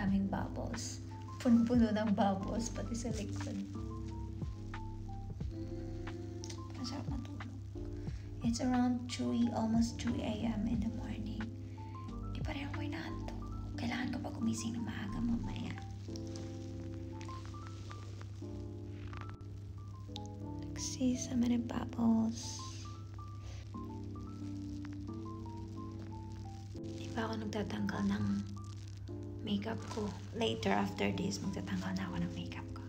daming bubbles. Puno-puno ng bubbles, pati sa likod. Masarap matulog. It's around 2, almost 2 a.m. in the morning. Di pa rin ako inaantok. Kailangan ko pa gumising ng maaga mamaya. Let's see so many bubbles. Di pa ako nagtatanggal ng makeup ko. Later, after this, magtatanggal na ako ng makeup ko.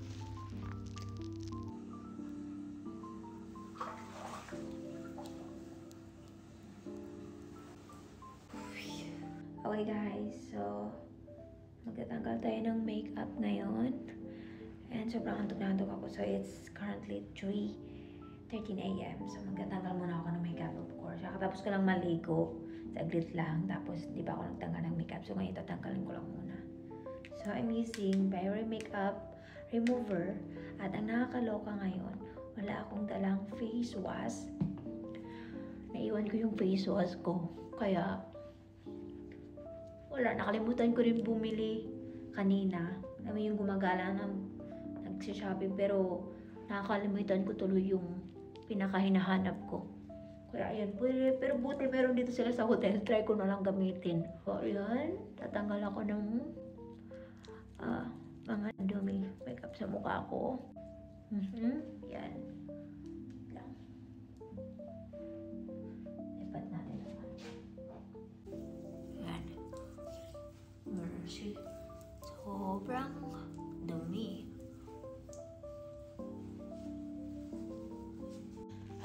Okay guys, so magtatanggal tayo ng makeup ngayon. And sobrang antok-antok ako. So it's currently 3:13 a.m. So magtatanggal muna ako ng makeup, of course. Kakatapos ko lang maligo. Saglit lang. Tapos di ba ako nagtanggal ng makeup. So ngayon tatanggalin ko lang muna. So I'm using Biore Makeup Remover. At ang nakakaloka ngayon, wala akong dalang face wash. Naiwan ko yung face wash ko. Kaya wala, nakalimutan ko rin bumili kanina. Kami yung gumagala ng nagsishoping, pero nakakalimutan ko tuloy yung pinakahinahanap ko. Kaya ayan, pero buti meron dito sila sa hotel. Try ko na lang gamitin. So ayan, tatanggal ako ng mga dumi makeup sa mukha ko. Yan. Lang. Lipat natin naman. Yan. Mercy. Sobrang dumi.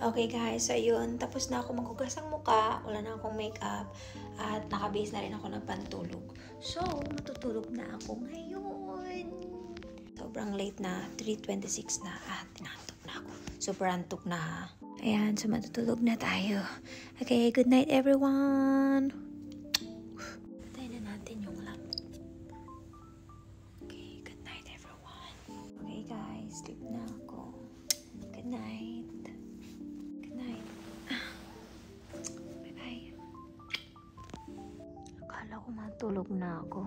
Okay guys, so yun. Tapos na ako maghugas ng mukha. Wala na akong makeup. At nakabase na rin ako ng pantulog. So, matutulog na ako ngayon. Sobrang late na. 3:26 na. Tinantok na ako. Super antok na ha. Ayan, so matutulog na tayo. Okay, good night everyone. Patayin na natin yung lamp. Okay, good night everyone. Okay guys, sleep na ako. Good night. Good night. Bye-bye. Akala ko matulog na ako.